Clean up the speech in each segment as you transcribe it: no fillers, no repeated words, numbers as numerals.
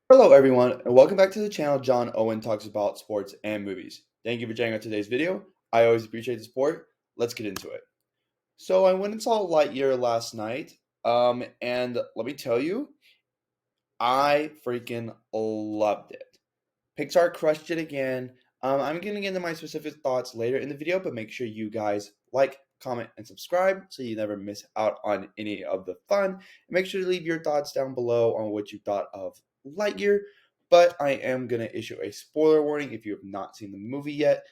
Hello everyone, and welcome back to the channel. John Owen talks about sports and movies. Thank you for checking out today's video. I always appreciate the support. Let's get into it. So I went and saw Lightyear last night, and let me tell you, I freaking loved it. Pixar crushed it again. I'm gonna get into my specific thoughts later in the video, but make sure you guys like, comment, and subscribe so you never miss out on any of the fun. And make sure to leave your thoughts down below on what you thought of Lightyear. But I am gonna issue a spoiler warning if you have not seen the movie yet,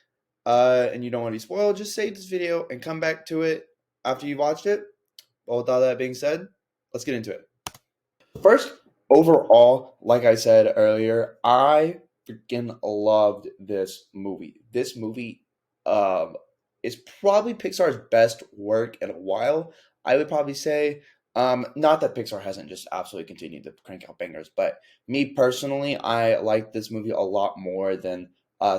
and you don't want to be spoiled. Just save this video and come back to it after you've watched it. But with all that being said, let's get into it. First, overall, like I said earlier, I freaking loved this movie. This movie is probably Pixar's best work in a while. I would probably say, not that Pixar hasn't just absolutely continued to crank out bangers, but me personally, I like this movie a lot more than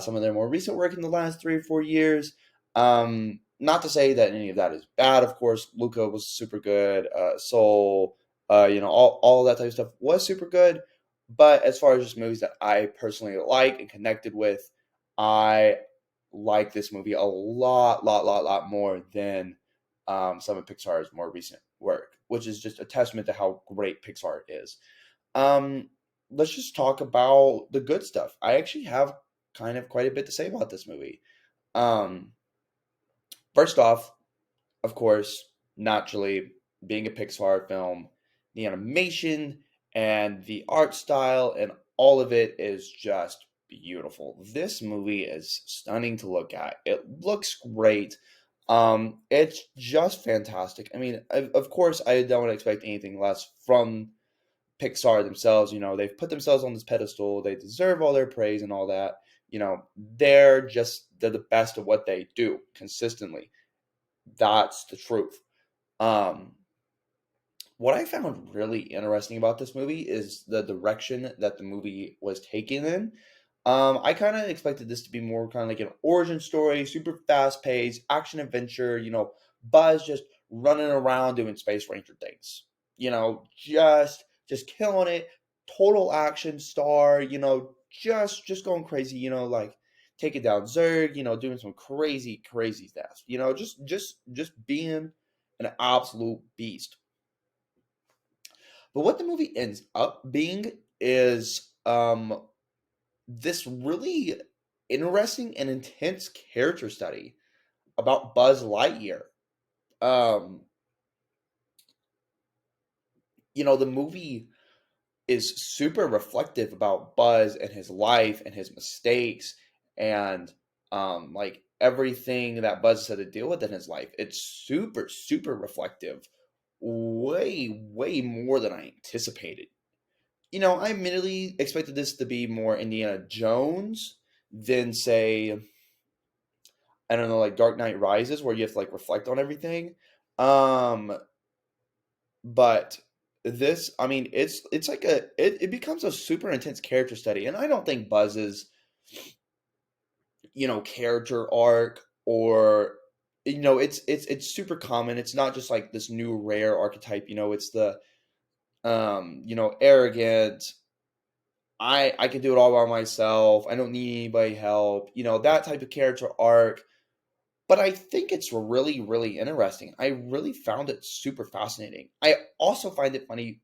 some of their more recent work in the last 3 or 4 years. Not to say that any of that is bad, of course. Luca was super good. Soul, all that type of stuff was super good. But as far as just movies that I personally like and connected with, I like this movie a lot more than some of Pixar's more recent work, which is just a testament to how great Pixar is. Um, let's just talk about the good stuff. I actually have kind of quite a bit to say about this movie. Um, First off, of course, naturally, being a Pixar film, the animation and the art style and all of it is just beautiful. This movie is stunning to look at. It looks great. It's just fantastic. I mean, of course, I don't expect anything less from Pixar themselves. They've put themselves on this pedestal. They deserve all their praise and all that. They're the best of what they do consistently. That's the truth. Um, what I found really interesting about this movie is the direction that the movie was taken in. I kind of expected this to be more kind of like an origin story, super fast paced, action adventure, Buzz just running around doing Space Ranger things. Just killing it, total action star, just going crazy, like taking down Zurg, doing some crazy stuff. Just being an absolute beast. But what the movie ends up being is this really interesting and intense character study about Buzz Lightyear. Um, the movie is super reflective about Buzz and his life and his mistakes and like everything that Buzz has had to deal with in his life. It's super reflective, way more than I anticipated. I admittedly expected this to be more Indiana Jones than say, I don't know, like Dark Knight Rises, where you have to like reflect on everything. Um, but this, I mean, it's like it becomes a super intense character study, and I don't think Buzz's character arc or it's super common. It's not just like this new rare archetype. It's the arrogant, I can do it all by myself. I don't need anybody help. That type of character arc. But I think it's really interesting. I really found it super fascinating. I also find it funny.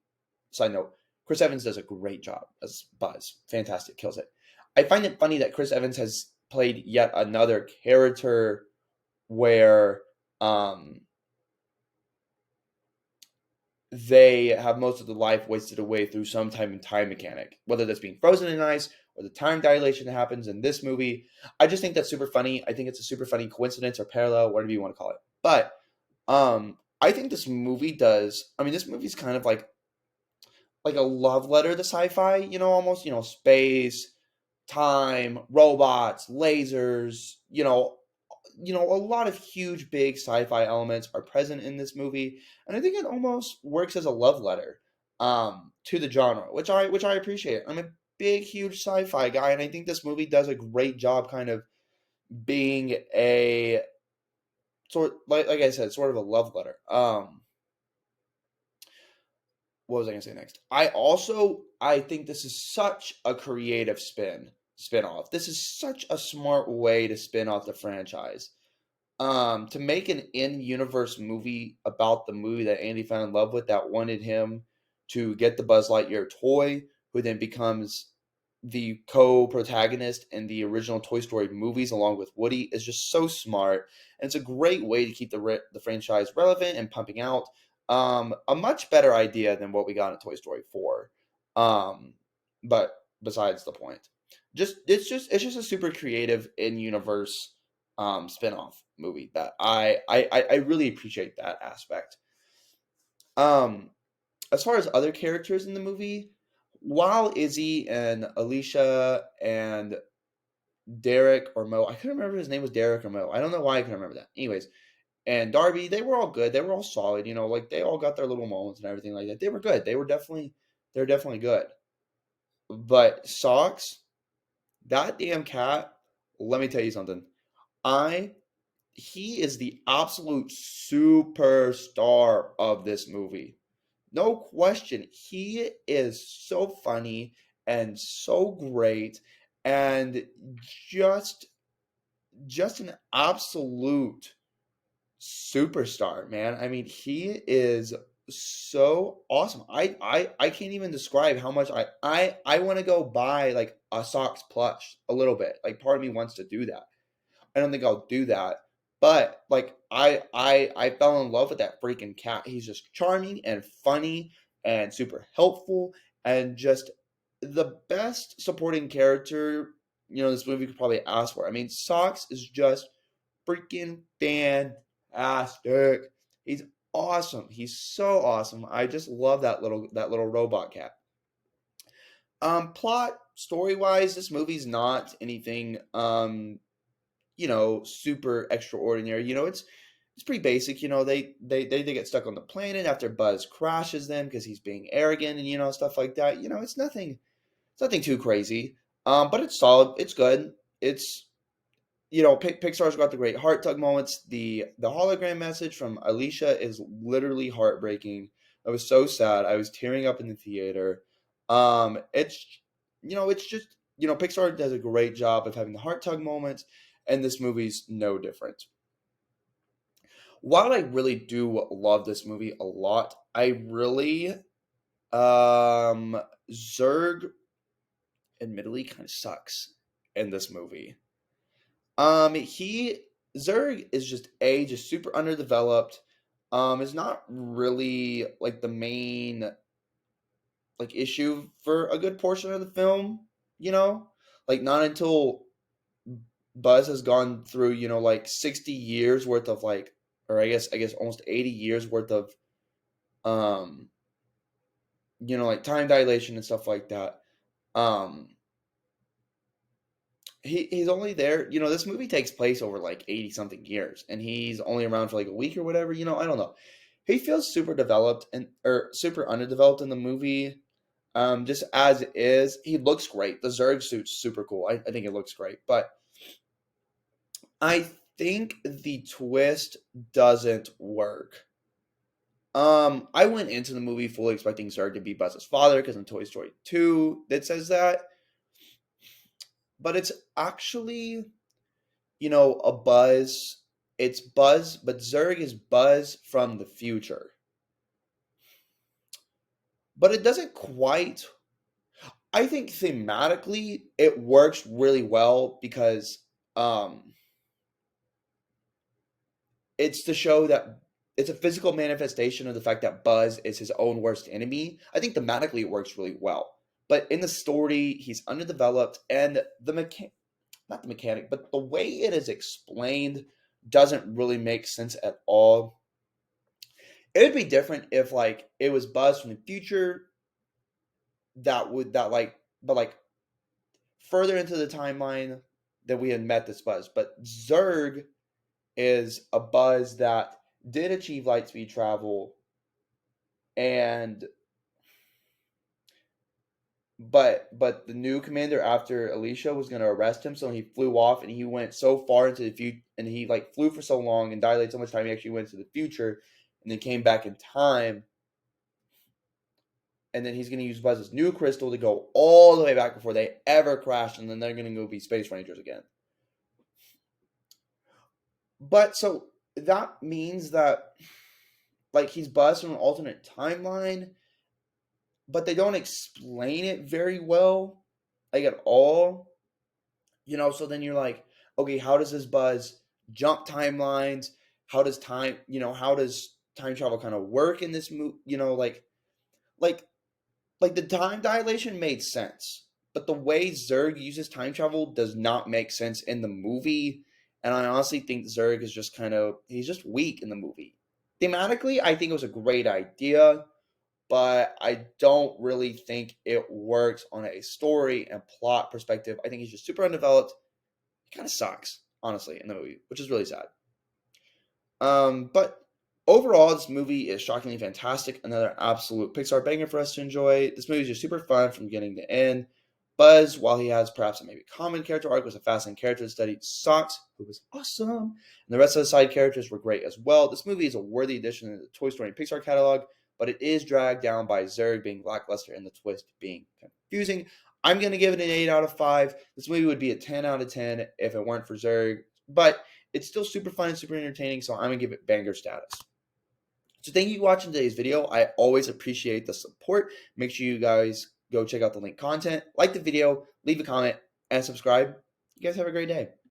Side note: Chris Evans does a great job as Buzz. Fantastic, kills it. I find it funny that Chris Evans has played yet another character where they have most of the life wasted away through some type of time mechanic, whether that's being frozen in ice or the time dilation that happens in this movie. I just think that's super funny. I think it's a super funny coincidence or parallel, whatever you want to call it. But I think this movie does. I mean, this movie's kind of like a love letter to sci-fi. Almost space, time, robots, lasers. A lot of huge, big sci-fi elements are present in this movie, and I think it almost works as a love letter to the genre, which I appreciate. I'm a big, huge sci-fi guy, and I think this movie does a great job, kind of being a sort like I said, sort of a love letter. what was I gonna say next? I think this is such a creative spin-off. This is such a smart way to spin off the franchise. To make an in-universe movie about the movie that Andy fell in love with, that wanted him to get the Buzz Lightyear toy, who then becomes the co-protagonist in the original Toy Story movies along with Woody, is just so smart, and it's a great way to keep the franchise relevant and pumping out. A much better idea than what we got in Toy Story 4. Um, but besides the point, it's just a super creative in-universe spin-off movie that I really appreciate that aspect. Um, as far as other characters in the movie, while Izzy and Alicia and Derek or Mo, I couldn't remember if his name was Derek or Mo. I don't know why I couldn't remember that. Anyways, and Darby, they were all good. They were all solid. Like they all got their little moments and everything like that. They were good. They're definitely good. But Socks, that damn cat. Let me tell you something. I He is the absolute superstar of this movie. No question. He is so funny and so great and just just an absolute superstar, man. I mean, he is so awesome. I can't even describe how much I want to go buy like a socks plush a little bit. Like part of me wants to do that. I don't think I'll do that. But like I fell in love with that freaking cat. He's just charming and funny and super helpful and just the best supporting character, this movie could probably ask for. I mean, Socks is just freaking fantastic. He's awesome. He's so awesome. I just love that little robot cat. Plot story wise, this movie's not anything super extraordinary. It's pretty basic. They get stuck on the planet after Buzz crashes them because he's being arrogant and stuff like that. It's nothing too crazy. But it's solid. It's good. It's Pixar's got the great heart tug moments. The hologram message from Alicia is literally heartbreaking. I was so sad. I was tearing up in the theater. It's just Pixar does a great job of having the heart tug moments, and this movie's no different. While I really do love this movie a lot, I really Zurg admittedly kind of sucks in this movie. He Zurg is just super underdeveloped. Is not really like the main like issue for a good portion of the film, you know? Like not until Buzz has gone through, like 60 years worth of like or I guess almost 80 years worth of um, like time dilation and stuff like that. Um he's only there, this movie takes place over like 80 something years and he's only around for like a week or whatever, I don't know. He feels super developed and or super underdeveloped in the movie. Just as is, he looks great. The Zurg suit's super cool. I think it looks great, but I think the twist doesn't work. I went into the movie fully expecting Zurg to be Buzz's father because in Toy Story 2 that says that, but it's actually, a Buzz. It's Buzz, but Zurg is Buzz from the future. But it doesn't quite. I think thematically it works really well because um, it's to show that it's a physical manifestation of the fact that Buzz is his own worst enemy. I think thematically it works really well. But in the story, he's underdeveloped, and not the mechanic, but the way it is explained doesn't really make sense at all. It would be different if like it was Buzz from the future that like but like further into the timeline that we had met this Buzz. But Zurg is a Buzz that did achieve light speed travel and but the new commander after Alicia was going to arrest him, so he flew off and he went so far into the future and he like flew for so long and dilated so much time he actually went to the future and then came back in time and then he's going to use Buzz's new crystal to go all the way back before they ever crash, and then they're going to go be Space Rangers again. But so that means that like he's Buzz from an alternate timeline, but they don't explain it very well, like at all. So then you're like, okay, how does this Buzz jump timelines? How does time travel kind of work in this movie? Like like the time dilation made sense, but the way Zurg uses time travel does not make sense in the movie. And I honestly think Zurg is just he's just weak in the movie. Thematically, I think it was a great idea, but I don't really think it works on a story and plot perspective. I think he's just super undeveloped. He kind of sucks, honestly, in the movie, which is really sad. But overall, this movie is shockingly fantastic. Another absolute Pixar banger for us to enjoy. This movie is just super fun from beginning to end. Buzz, while he has perhaps a maybe common character arc, was a fascinating character to study. Socks, who was awesome, and the rest of the side characters were great as well. This movie is a worthy addition to the Toy Story and Pixar catalog, but it is dragged down by Zurg being lackluster and the twist being confusing. I'm going to give it an 8 out of 5. This movie would be a 10 out of 10 if it weren't for Zurg, but it's still super fun and super entertaining, so I'm going to give it banger status. So thank you for watching today's video. I always appreciate the support. Make sure you guys go check out the link content, like the video, leave a comment, and subscribe. You guys have a great day.